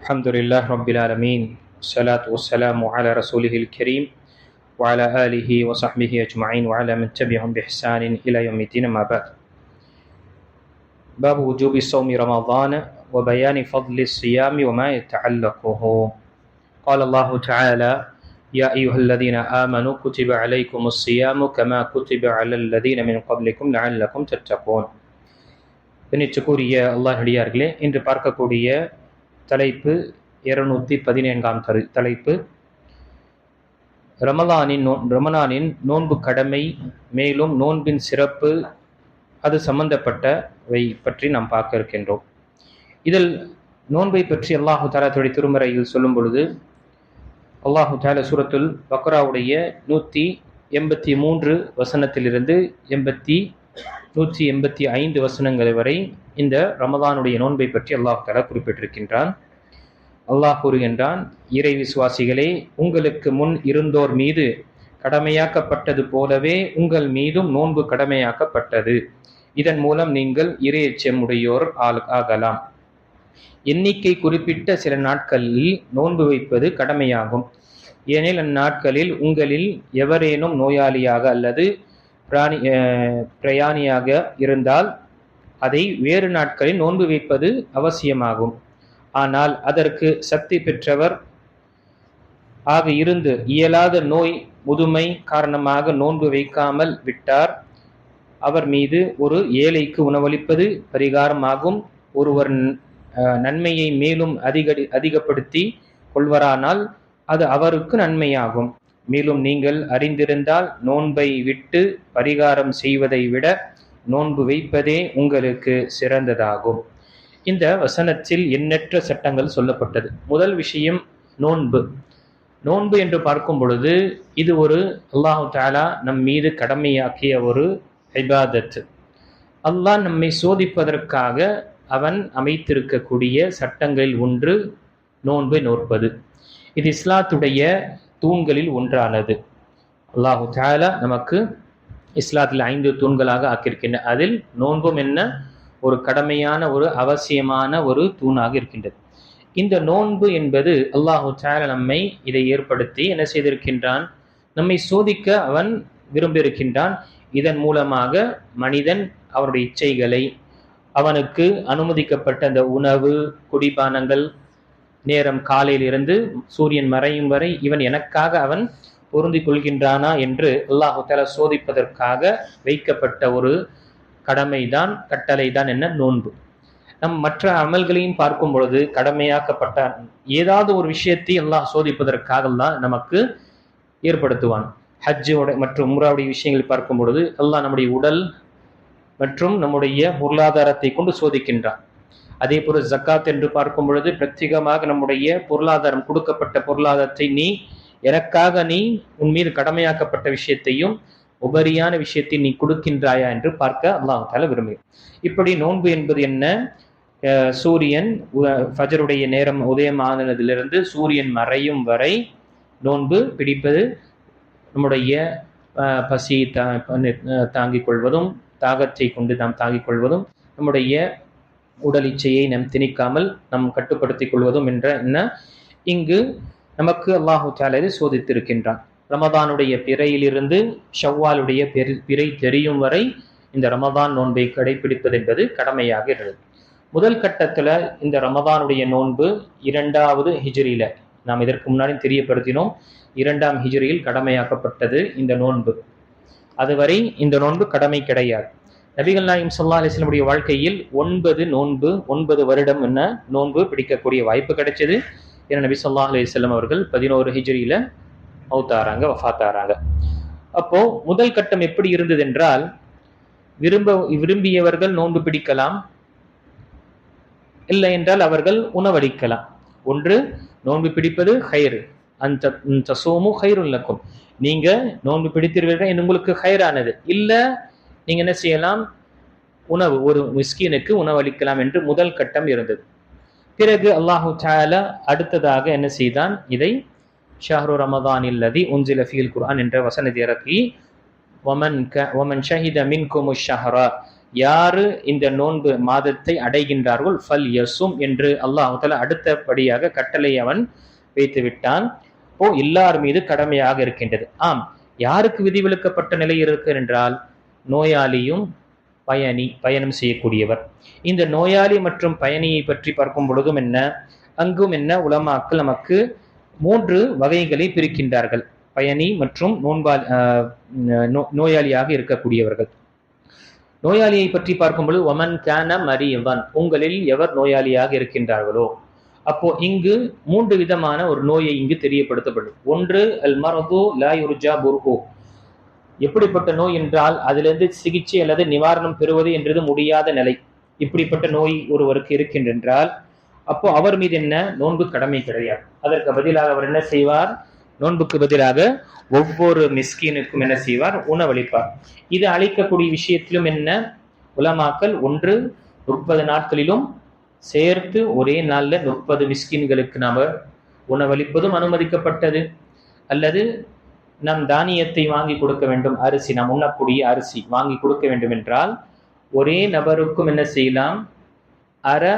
الحمد لله رب العالمين والصلاة والسلام على رسوله الكريم وعلى آله وصحبه أجمعين وعلى من تبعهم بإحسان إلى يوم الدين. ما بعد. باب وجوب صوم رمضان وبيان فضل الصيام وما يتعلقه. قال الله تعالى: يا أيها الذين آمنوا كتب عليكم الصيام كما كتب على الذين من قبلكم لعلكم تتقون. பின்னிச்சுக்குரிய அல்லாஹ்விடியார்களே, இன்று பார்க்கக்கூடிய தலைப்பு 214 தலைப்பு ரமலானின் நோன்பு கடமை, மேலும் நோன்பின் சிறப்பு, அது சம்பந்தப்பட்டவை பற்றி நாம் பார்க்க இருக்கின்றோம். இதில் நோன்பை பற்றி அல்லாஹு தஆலா தன்னுடைய திருமறையில் சொல்லும் பொழுது, அல்லாஹு தஆலா சூரத்துல் பக்ராவுடைய 183 வசனத்திலிருந்து 185 வசனங்கள் வரை இந்த ரமலானுடைய நோன்பை பற்றி அல்லாஹ் தஆலா குறிப்பிட்டிருக்கின்றான். அல்லாஹ் கூறுகின்றான்: இறை விசுவாசிகளே, உங்களுக்கு முன் இருந்தோர் மீது கடமையாக்கப்பட்டது போலவே உங்கள் மீதும் நோன்பு கடமையாக்கப்பட்டது. இதன் மூலம் நீங்கள் இறையச்சமுடையோர் ஆகலாம். எண்ணிக்கை குறிப்பிட்ட சில நாட்களில் நோன்பு வைப்பது கடமையாகும். ஏனெனில் அந்நாட்களில் உங்களில் எவரேனும் நோயாளியாக அல்லது பிரயாணியாக இருந்தால் அதை வேறு நாட்களில் நோன்பு வைப்பது அவசியமாகும். ஆனால் அதற்கு சக்தி பெற்றவர் ஆக இருந்து இயலாத நோய் முதுமை காரணமாக நோன்பு வைக்காமல் விட்டார், அவர் மீது ஒரு ஏழைக்கு உணவளிப்பது பரிகாரமாகும். ஒருவர் நன்மையை மேலும் அதிகப்படுத்தி கொள்வரானால் அது அவருக்கு நன்மையாகும். மேலும் நீங்கள் அறிந்திருந்தால் நோன்பை விட்டு பரிகாரம் செய்வதை விட நோன்பு வைப்பதே உங்களுக்கு சிறந்ததாகும். இந்த வசனத்தில் எண்ணற்ற சட்டங்கள் சொல்லப்பட்டது. முதல் விஷயம் நோன்பு. நோன்பு என்று பார்க்கும் பொழுது இது ஒரு அல்லாஹு தஆலா நம் மீது கடமையாக்கிய ஒரு இபாதத். அல்லாஹ் நம்மை சோதிப்பதற்காக அவன் அமைத்திருக்கக்கூடிய சட்டங்களில் ஒன்று நோன்பை நோற்பது. இது இஸ்லாத்துடைய தூண்களில் ஒன்றானது. அல்லாஹு தஆலா நமக்கு இஸ்லாத்தில் 5 தூண்களாக ஆக்கியிருக்கின்ற அதில் நோன்பும் என்ன ஒரு கடமையான ஒரு அவசியமான ஒரு தூணாக இருக்கின்றது. இந்த நோன்பு என்பது அல்லாஹு தஆலா நம்மை இதை ஏற்படுத்தி என்ன செய்திருக்கின்றான், நம்மை சோதிக்க அவன் விரும்பியிருக்கின்றான். இதன் மூலமாக மனிதன் அவருடைய இச்சைகளை, அவனுக்கு அனுமதிக்கப்பட்ட அந்த உணவு குடிபானங்கள், நேரம் காலையிலிருந்து சூரியன் மறையும் வரை இவன் எனக்காக அவன் பொருந்தி கொள்கின்றானா என்று அல்லாஹு தஆலா சோதிப்பதற்காக வைக்கப்பட்ட ஒரு கடமைதான், கட்டளை தான் என்ன நோன்பு. நம் மற்ற அமல்களையும் பார்க்கும் பொழுது கடமையாக்கப்பட்ட ஏதாவது ஒரு விஷயத்தை அல்லாஹ் சோதிப்பதற்காக தான் நமக்கு ஏற்படுத்துவான். ஹஜ்ஜோட மற்றும் உம்ராவுடைய விஷயங்களை பார்க்கும் பொழுது அல்லாஹ் நம்முடைய உடல் மற்றும் நம்முடைய பொருளாதாரத்தை கொண்டு சோதிக்கின்றான். அதே போல ஜக்காத் என்று பார்க்கும் பொழுது பிரத்யேகமாக நம்முடைய பொருளாதாரம், கொடுக்கப்பட்ட பொருளாதாரத்தை எனக்காக உன் மீது கடமையாக்கப்பட்ட விஷயத்தையும் உபரியான விஷயத்தை நீ கொடுக்கின்றாயா என்று பார்க்க அல்லாஹ் தஆலா விரும்புகிறார். இப்படி நோன்பு என்பது என்ன, சூரியன் ஃபஜருடைய நேரம் உதயமானதிலிருந்து சூரியன் மறையும் வரை நோன்பு பிடிப்பது, நம்முடைய பசி தாங்கிக் கொள்வதும், தாகத்தை கொண்டு நாம் தாங்கிக் கொள்வதும், நம்முடைய உடல் இச்சையை நாம் திணிக்காமல் நாம் கட்டுப்படுத்திக் கொள்வதும் என்ற என்ன இங்கு நமக்கு அல்லாஹு தஆலா சோதித்திருக்கின்றான். ரமதானுடைய பிறையிலிருந்து ஷவ்வாலுடைய பிறை தெரியும் வரை இந்த ரமதான் நோன்பை கடைபிடிப்பது என்பது கடமையாக இருந்தது. முதல் கட்டத்தில் இந்த ரமதானுடைய நோன்பு 2வது ஹிஜ்ரியில, நாம் இதற்கு முன்னாடி தெரியப்படுத்தினோம், 2ஆம் ஹிஜ்ரியில் கடமையாக்கப்பட்டது இந்த நோன்பு. அதுவரை இந்த நோன்பு கடமை கிடையாது. நபிகள் நாயகம் ஸல்லல்லாஹு அலைஹி வஸல்லம் உடைய வாழ்க்கையில் 9 வருடம் என்ன நோன்பு பிடிக்கக்கூடிய வாய்ப்பு கிடைச்சது. ஏன்னா நபி ஸல்லல்லாஹு அலைஹி வஸல்லம் அவர்கள் 11 ஹிஜ்ரியில மௌத்தாராங்க, வஃபாத்தாராங்க. அப்போ முதல் கட்டம் எப்படி இருந்தது என்றால், விரும்பியவர்கள் நோன்பு பிடிக்கலாம், இல்லை என்றால் அவர்கள் உணவளிக்கலாம். ஒன்று நோன்பு பிடிப்பது ஹைர், அந்த தஸூமு ஹைருல் லக்கும், நீங்க நோன்பு பிடித்தீர்கள் உங்களுக்கு ஹைரானது. இல்ல நீங்க என்ன செய்யலாம், உணவு ஒரு மிஸ்கீனுக்கு உணவளிக்கலாம் என்று முதல் கட்டம் இருந்தது. பிறகு அல்லாஹு தஆலா அடுத்ததாக என்ன செய்தான், இதை ஷஹ்ரு ரமதானில் லதி உன்சில ஃபீல் குர்ஆன் என்ற வசனத்தை இறக்கி, வமன் ஷஹித மின்குமுஷ் ஷஹ்ர, யாரு இந்த நோன்பு மாதத்தை அடைகின்றார்கள் ஃபல் யசும் என்று அல்லாஹ் தஆலா அடுத்தபடியாக கட்டளை அவன் வைத்து விட்டான். இப்போ எல்லார் மீது கடமையாக இருக்கின்றது. ஆம், யாருக்கு விதிவிலக்கப்பட்ட நிலை இருக்கு என்றால் நோயாளியும் பயணம் செய்யக்கூடியவர். இந்த நோயாளி மற்றும் பயணியை பற்றி பார்க்கும் பொழுதும் அங்கும் உலமாக்கள் நமக்கு 3 வகைகளை பிரிக்கின்றார்கள். பயணி மற்றும் நோயாளியாக இருக்கக்கூடியவர்கள். நோயாளியை பற்றி பார்க்கும் பொழுது ஒமன் கான மரியவன், உங்களில் எவர் நோயாளியாக இருக்கின்றார்களோ, அப்போ இங்கு 3 விதமான ஒரு நோயை இங்கு தெரியப்படுத்தப்படும். ஒன்று அல் மரது லா யுர்ஜா புர்ஹு, எப்படிப்பட்ட நோய் என்றால் அதிலிருந்து சிகிச்சை அல்லது நிவாரணம் பெறுவது என்றது முடியாத நிலை. இப்படிப்பட்ட நோய் ஒருவருக்கு இருக்கின்றால் அப்போ அவர் மீது நோன்பு கடமை கிடையாது. அதற்கு பதிலாக அவர் என்ன செய்வார்? நோன்புக்கு பதிலாக ஒவ்வொரு மிஸ்கீனுக்கும் என்ன செய்வார்? உணவளிப்பார். இது அளிக்கக்கூடிய விஷயத்திலும் உலமாக்கல் ஒன்று 30 நாட்களிலும் சேர்த்து ஒரே நாள்ல 30 மிஸ்கீன்களுக்கு நாம உணவளிப்பதும் அனுமதிக்கப்பட்டது. அல்லது நம் தானியத்தை வாங்கி கொடுக்க வேண்டும், அரிசி, நாம் உண்ணக்கூடிய அரிசி வாங்கி கொடுக்க வேண்டும் என்றால் ஒரே நபருக்கும் என்ன செய்யலாம்? அரை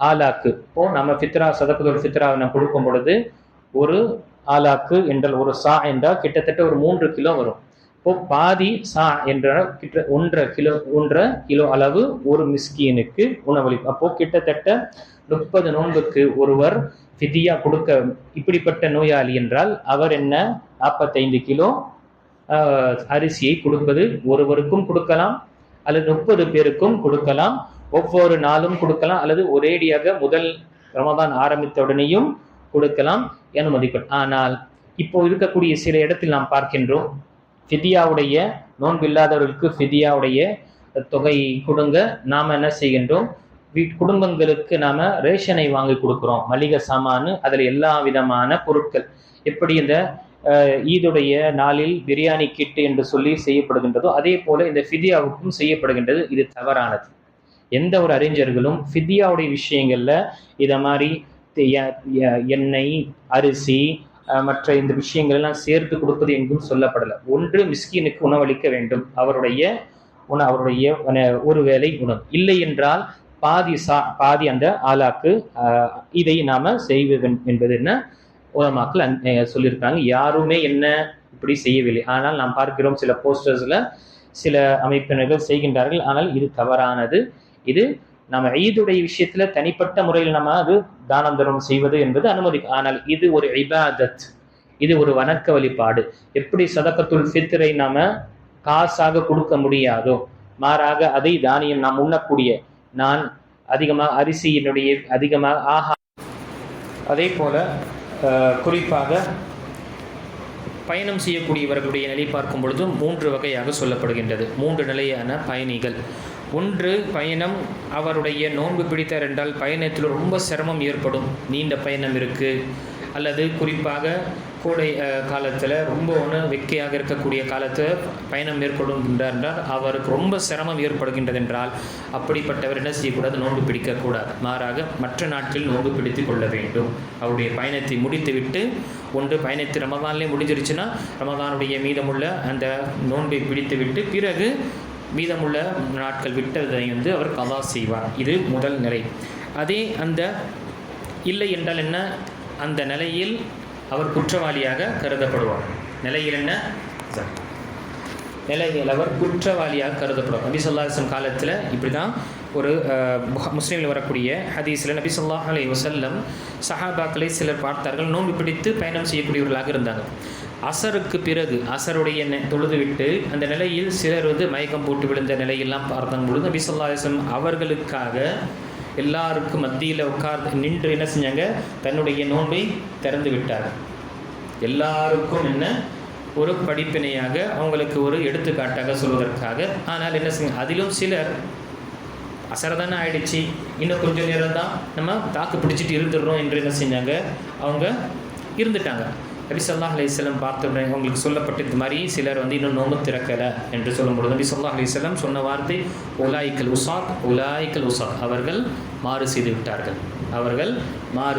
ஆலாக்கு. இப்போ நம்ம ஃபித்ரா, சதகத்துல் ஃபித்ரா நம்ம கொடுக்கும் பொழுது ஒரு ஆலாக்கு என்றால் ஒரு சா என்றால் கிட்டத்தட்ட ஒரு 3 கிலோ வரும். இப்போ பாதி சா என்ற 1.5 கிலோ அளவு ஒரு மிஸ்கீனுக்கு உணவளிப்பு. அப்போ கிட்டத்தட்ட 30 நோன்புக்கு ஒருவர் ஃபிதியா கொடுக்க. இப்படிப்பட்ட நோயாளி என்றால் அவர் 45 கிலோ அரிசியை கொடுப்பது ஒருவருக்கும் கொடுக்கலாம், அல்லது 30 பேருக்கும் கொடுக்கலாம், ஒவ்வொரு நாளும் கொடுக்கலாம், அல்லது ஒரேடியாக முதல் ரமதான் ஆரம்பித்த உடனேயும் கொடுக்கலாம் அனுமதிக்கும். ஆனால் இப்போ இருக்கக்கூடிய சில இடத்தில் நாம் பார்க்கின்றோம், ஃபிதியாவுடைய நோன்பு இல்லாதவர்களுக்கு ஃபிதியாவுடைய தொகையை கொடுங்க, நாம் என்ன செய்கின்றோம்? குடும்பங்களுக்கு நாம ரேஷனை வாங்கி கொடுக்கிறோம், மளிகை சாமானு, அதில் எல்லா விதமான பொருட்கள். எப்படி இந்த ஈதுடைய நாளில் பிரியாணி கிட்டு என்று சொல்லி செய்யப்படுகின்றதோ அதே போல இந்த ஃபிதியாவுக்கும் செய்யப்படுகின்றது. இது தவறானது. எந்த ஒரு அறிஞர்களும் ஃபிதியாவுடைய விஷயங்கள்ல இதை மாதிரி எண்ணெய், அரிசி மற்ற இந்த விஷயங்கள் எல்லாம் சேர்த்து கொடுப்பது எங்கும் சொல்லப்படலை. ஒன்று மிஸ்கீனுக்கு உணவளிக்க வேண்டும், அவருடைய ஒரு வேளை உணவு. இல்லை என்றால் பாதி அந்த ஆலாக்கு இதை நாம செய்வது என்பது உலமாக்கள் சொல்லியிருக்காங்க. யாருமே இப்படி செய்யவில்லை. ஆனால் நாம் பார்க்கிறோம் சில போஸ்டர்ஸ்ல சில அமைப்பினர்கள் செய்கின்றார்கள். ஆனால் இது தவறானது. இது நம்ம ஈதுடைய விஷயத்துல தனிப்பட்ட முறையில் நம்ம அது தானம் தர்மம் செய்வது என்பது அனுமதி. ஆனால் இது ஒரு இபாதத், இது ஒரு வணக்க வழிபாடு. எப்படி சதகத்துல் ஃபித்ரை நாம காசாக கொடுக்க முடியாதோ, மாறாக அதை தானியம் நாம் உண்ணக்கூடிய, நான் அதிகமாக அரிசியினுடைய அதிகமாக அதே போல குறிப்பாக பயணம் செய்யக்கூடியவர்களுடைய நிலை பார்க்கும் பொழுது 3 வகையாக சொல்லப்படுகின்றது. 3 நிலையான பயணிகள். ஒன்று பயணம், அவருடைய நோன்பு பிடித்தார் என்றால் பயணத்தில் ரொம்ப சிரமம் ஏற்படும், நீண்ட பயணம் இருக்குது, அல்லது குறிப்பாக கோடை காலத்தில் ரொம்ப வெக்கையாக இருக்கக்கூடிய காலத்தில் பயணம் மேற்கொள்கின்றார் என்றால் அவருக்கு ரொம்ப சிரமம் ஏற்படுகின்றது என்றால் அப்படிப்பட்டவர் என்ன செய்யக்கூடாது? நோன்பு பிடிக்கக்கூடாது. மாறாக மற்ற நாட்களில் நோன்பு பிடித்து கொள்ள வேண்டும். அவருடைய பயணத்தை முடித்துவிட்டு, ஒன்று பயணத்தை ரமதானிலே முடிஞ்சிருச்சுன்னா ரமதானுடைய மீதமுள்ள அந்த நோன்பை பிடித்துவிட்டு பிறகு மீதமுள்ள நாட்கள் விட்டதை அவர் கதா செய்வார். இது முதல் நிலை. அதே அந்த இல்லை என்றால் அந்த நிலையில் அவர் குற்றவாளியாக கருதப்படுவார். நிலையில் நிலையில் அவர் குற்றவாளியாக கருதப்படுவார். நபி ஸல்லல்லாஹு அலைஹி வஸல்லம் காலத்தில் இப்படி தான் ஒரு முஸ்லீமில் வரக்கூடிய ஹதீஸில் நபி ஸல்லல்லாஹு அலைஹி வஸல்லம் சஹாபாக்களை சிலர் பார்த்தார்கள், நோன்பு பிடித்து பயணம் செய்யக்கூடியவர்களாக இருந்தாங்க. அசருக்கு பிறகு அசருடைய தொழுது விட்டு அந்த நிலையில் சிலர் மயக்கம் போட்டு விழுந்த நிலையெல்லாம் பார்த்தாங்க பொழுது நபி ஸல்லல்லாஹு அலைஹி வஸல்லம் அவர்களுக்காக எல்லாருக்கும் மத்தியில் நின்று என்ன செஞ்சாங்க? தன்னுடைய நோன்பை திறந்து விட்டார். எல்லாருக்கும் ஒரு படிப்பினையாக, அவங்களுக்கு ஒரு எடுத்துக்காட்டாக சொல்வதற்காக. ஆனால் என்ன செய்ய, அதிலும் சிலர் அசரதானே ஆயிடுச்சு, இன்னும் கொஞ்சம் நேரம் தான் நம்ம தாக்கு பிடிச்சிட்டு இருந்துடுறோம் என்று என்ன செஞ்சாங்க? அவங்க இருந்துட்டாங்க. நபி ஸல்லல்லாஹு அலைஹி வஸல்லம் பார்த்த உடனே அவங்களுக்கு சொல்லப்பட்டு இது மாதிரி சிலர் இன்னும் நோன்பு திறக்கலை என்று சொல்லும்பொழுது நபி ஸல்லல்லாஹு அலைஹி வஸல்லம் சொன்ன வார்த்தை உலாயிக்கல் உசாத், அவர்கள் மாறு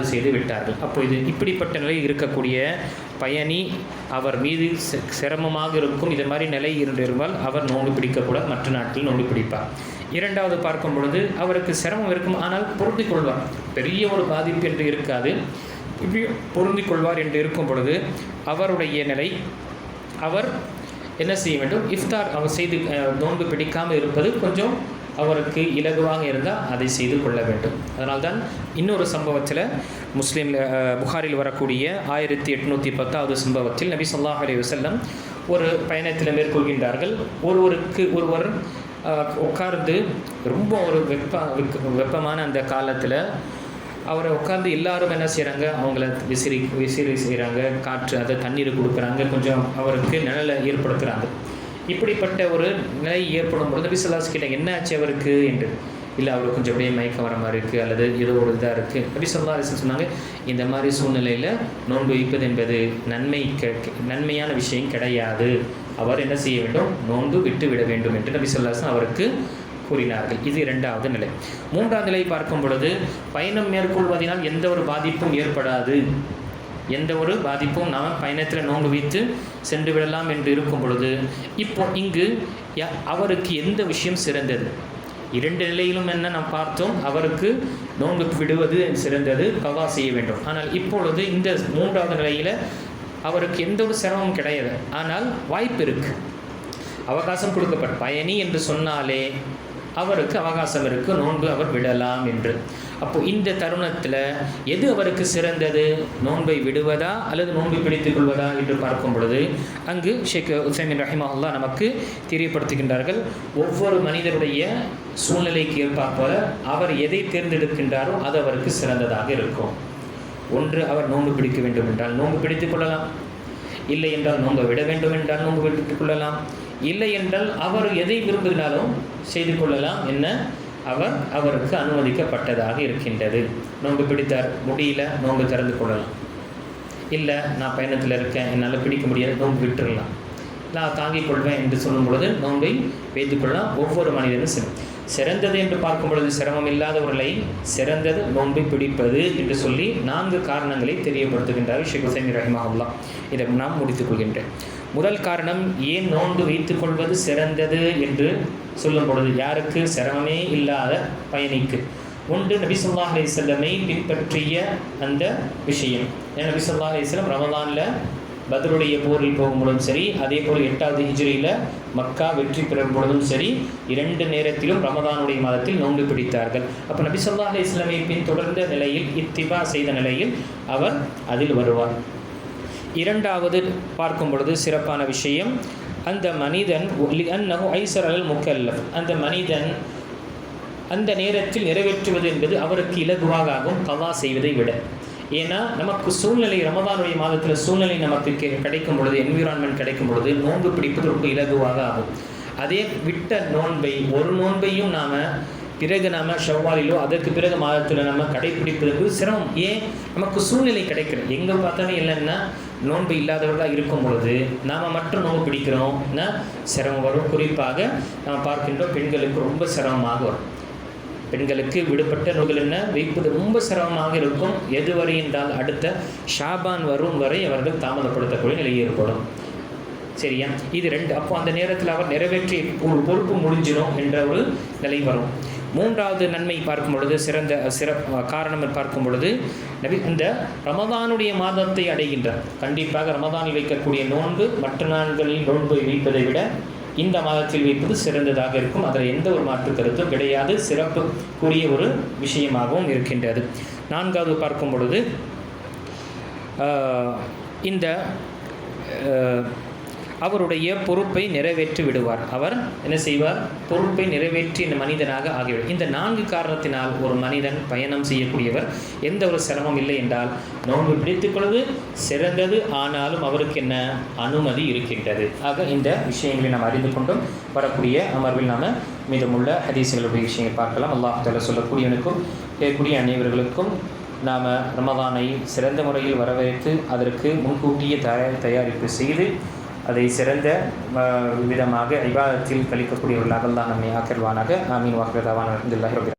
செய்து விட்டார்கள். அப்போ இது இப்படிப்பட்ட நிலையில் இருக்கக்கூடிய பயணி, அவர் மீது சிரமமாக இருக்கும் இது மாதிரி நிலை இருந்தால் அவர் நோன்பு பிடிக்கக்கூடாது, மற்ற நாட்களில் நோன்பு பிடிப்பார். இரண்டாவது பார்க்கும் பொழுது அவருக்கு சிரமம் இருக்கும், ஆனால் பொருந்திக் கொள்வார். பெரிய ஒரு பாதிப்பு என்று இருக்காது, இப்படி பொருந்திக் கொள்வார் என்று இருக்கும் பொழுது அவருடைய நிலை, அவர் என்ன செய்ய வேண்டும், இஃப்தார் அவர் செய்து நோன்பு பிடிக்காமல் இருப்பது கொஞ்சம் அவருக்கு இலகுவாக இருந்தால் அதை செய்து கொள்ள வேண்டும். அதனால்தான் இன்னொரு சம்பவத்தில் புகாரில் வரக்கூடிய 1810 சம்பவத்தில் நபி ஸல்லல்லாஹு அலைஹி வஸல்லம் ஒரு பயணத்தில் மேற்கொள்கின்றார்கள். ஒருவர் உட்கார்ந்து ரொம்ப ஒரு வெப்பமான அந்த காலத்தில் அவரை உட்கார்ந்து எல்லாரும் என்ன செய்கிறாங்க, அவங்கள விசிறி செய்கிறாங்க, காற்று அதை தண்ணீர் கொடுக்குறாங்க, கொஞ்சம் அவருக்கு நிழலை ஏற்படுத்துகிறாங்க. இப்படிப்பட்ட ஒரு நிலை ஏற்படும் பொழுது நபி ஸல்லல்லாஹு அலைஹி வஸல்லம் என்ன ஆச்சு அவருக்கு என்று, இல்லை அவருக்கு கொஞ்சம் அப்படியே மயக்கம் வர மாதிரி இருக்குது அல்லது ஏதோ ஒரு இதாக இருக்குது. நபி ஸல்லல்லாஹு அலைஹி வஸல்லம் சொன்னாங்க, இந்த மாதிரி சூழ்நிலையில் நோன்பு வைப்பது என்பது நன்மையான விஷயம் கிடையாது. அவர் என்ன செய்ய வேண்டும், நோன்பு விட்டு விட வேண்டும் என்று நபி ஸல்லல்லாஹு அலைஹி வஸல்லம் அவருக்கு கூறினார்கள். இது இரண்டாவது நிலை. மூன்றாவது நிலை பார்க்கும் பொழுது பயணம் மேற்கொள்வதனால் எந்த ஒரு பாதிப்பும் ஏற்படாது, எந்த ஒரு பாதிப்பும் நாம் பயணத்தில் நோன்பு வைத்து சென்று விடலாம் என்று இருக்கும் பொழுது, இப்போ இங்கு அவருக்கு எந்த விஷயம் சிறந்தது? இரண்டு நிலையிலும் என்ன நாம் பார்த்தோம், அவருக்கு நோன்பு விடுவது சிறந்தது, கவா செய்ய வேண்டும். ஆனால் இப்பொழுது இந்த மூன்றாவது நிலையில் அவருக்கு எந்த ஒரு சிரமமும் கிடையாது, ஆனால் வாய்ப்பு இருக்குது, அவகாசம் கொடுக்கப்பட்ட பயணி என்று சொன்னாலே அவருக்கு அவகாசம் இருக்குது, நோன்பு அவர் விடலாம் என்று. அப்போது இந்த தருணத்தில் எது அவருக்கு சிறந்தது, நோன்பை விடுவதா அல்லது நோன்பை பிடித்துக் கொள்வதா என்று பார்க்கும் பொழுது அங்கு ஷேக் உசைமின் ரஹிமஹுல்லாஹ் நமக்கு தெரியப்படுத்துகின்றார்கள், ஒவ்வொரு மனிதருடைய சூழ்நிலைக்கு ஏற்பாற்போல அவர் எதை தேர்ந்தெடுக்கின்றாரோ அது அவருக்கு சிறந்ததாக இருக்கும். ஒன்று அவர் நோன்பு பிடிக்க வேண்டும் என்றால் நோன்பு பிடித்துக் கொள்ளலாம், இல்லை என்றால் நோன்பை விட வேண்டும் என்றால் நோன்பு விட்டுக் கொள்ளலாம், இல்லை என்றால் அவர் எதை விரும்பினாலும் செய்து கொள்ளலாம். என்ன, அவருக்கு அனுமதிக்கப்பட்டதாக இருக்கின்றது. நோன்பு பிடித்தார், முடியல, நோன்பு திறந்து கொள்ளலாம். இல்லை நான் பயணத்தில் இருக்கேன், என்னால் பிடிக்க முடியாது, நோன்பு விட்டுடலாம். நான் தாங்கிக் கொள்வேன் என்று சொல்லும் பொழுது நோன்பை வைத்துக்கொள்ளலாம். ஒவ்வொரு மனிதனும் சிறந்தது என்று பார்க்கும் பொழுது சிரமம் இல்லாதவர்களை சிறந்தது நோன்பை பிடிப்பது என்று சொல்லி 4 காரணங்களை தெரியப்படுத்துகின்றார் ஷேக் உசைமின் ரஹிமஹுல்லாஹ். இதை நாம் முடித்துக் கொள்கின்றேன். முதல் காரணம், ஏன் நோன்பு வைத்துக் கொள்வது சிறந்தது என்று சொல்லும் பொழுது யாருக்கு, சிரமமே இல்லாத பயணிக்கு. ஒன்று, நபி ஸல்லல்லாஹு அலைஹி வஸல்லமை பின்பற்றிய அந்த விஷயம். நபி ஸல்லல்லாஹு அலைஹி வஸல்லம் ரமலானில் பத்ருடைய போரில் போகும்பொழுதும் சரி, அதே போல் 8வது ஹிஜ்ரியில் மக்கா வெற்றி பெறும் பொழுதும் சரி, 2 நேரத்திலும் ரமதானுடைய மாதத்தில் நோன்பு பிடித்தார்கள். அப்போ நபி ஸல்லல்லாஹு அலைஹி வஸல்லம் பின்தொடர்ந்த நிலையில், இத்திபா செய்த நிலையில் அவர் அதில் வருவார். இரண்டாவது பார்க்கும் பொழுது சிறப்பான விஷயம், அந்த மனிதன் லிஅன்னஹு ஐஸர் அலல் முக்கல்லஃப், அந்த மனிதன் அந்த நேரத்தில் நிறைவேற்றுவது என்பது அவருக்கு இலகுவாக ஆகும் கவா செய்வதை விட. ஏன்னா நமக்கு சூழ்நிலை, ரமதானுடைய மாதத்தில் சூழ்நிலை நமக்கு கிடைக்கும் பொழுது, என்விரான்மெண்ட் கிடைக்கும் பொழுது நோன்பு பிடிப்பது ரொம்ப இலகுவாக ஆகும். அதே விட்ட நோன்பை, ஒரு நோன்பையும் பிறகு ஷவ்வாலிலோ அதற்கு பிறகு மாதத்தில் நம்ம கடைப்பிடிப்பதற்கு சிரமம். ஏன், நமக்கு சூழ்நிலை கிடைக்கிறது. எங்கே பார்த்தாலும் இல்லைன்னா நோன்பு இல்லாதவர்களாக இருக்கும் பொழுது நாம் மட்டும் நோன்பு பிடிக்கிறோம்னா சிரமம் வரும். குறிப்பாக நாம் பார்க்கின்றோம், பெண்களுக்கு ரொம்ப சிரமமாக வரும். பெண்களுக்கு விடுபட்ட நோய்கள் என்ன வைப்பது ரொம்ப சிரமமாக இருக்கும். எதுவரை என்றால் அடுத்த ஷாபான் வரும் வரை அவர்கள் தாமதப்படுத்தக்கூடிய நிலை ஏற்படும். சரியா, இது 2. அப்போ அந்த நேரத்தில் அவர் நிறைவேற்றி ஒரு பொறுப்பு முடிஞ்சிடும் என்ற ஒரு நிலை வரும். மூன்றாவது நன்மை பார்க்கும் பொழுது, காரணம் பார்க்கும் பொழுது, இந்த ரமதானுடைய மாதத்தை அடைகின்றார். கண்டிப்பாக ரமதானில் வைக்கக்கூடிய நோன்பு மற்ற நாட்களில் நோன்பை வைப்பதை விட இந்த மாதத்தில் வைப்பது சிறந்ததாக இருக்கும். அதில் எந்த ஒரு மாற்று கருத்தும் கிடையாது. சிறப்புக்குரிய ஒரு விஷயமாகவும் இருக்கின்றது. 4வது பார்க்கும் பொழுது, இந்த அவருடைய பொறுப்பை நிறைவேற்றி விடுவார். அவர் என்ன செய்வார், பொறுப்பை நிறைவேற்றி இந்த மனிதனாக ஆகிவிடும். இந்த 4 காரணத்தினால் ஒரு மனிதன் பயணம் செய்யக்கூடியவர் எந்த ஒரு சிரமம் இல்லை என்றால் நோன்பு பிடித்துக் கொள்வது சிறந்தது. ஆனாலும் அவருக்கு என்ன அனுமதி இருக்கின்றது. ஆக இந்த விஷயங்களை நாம் அறிந்து கொண்டும் வரக்கூடிய அமர்வில் நாம் மீதமுள்ள ஹதீஸ்களுடைய விஷயங்களை பார்க்கலாம். அல்லாஹ் தஆலா சொல்லக்கூடியவனுக்கும் கேட்கக்கூடிய அனைவர்களுக்கும் நாம் ரமதானை சிறந்த முறையில் வரவேற்று அதற்கு முன்கூட்டிய தயாரிப்பு செய்து அதை சிறந்த விதமாக இபாதத்தில் கழிக்கக்கூடியவர்களாக அல்லாஹ் நம்மை ஆக்கிடுவானாக. ஆமீன். வாஹிரு தஅவானா அல்ஹம்துலில்லாஹி ரப்பில் ஆலமீன்.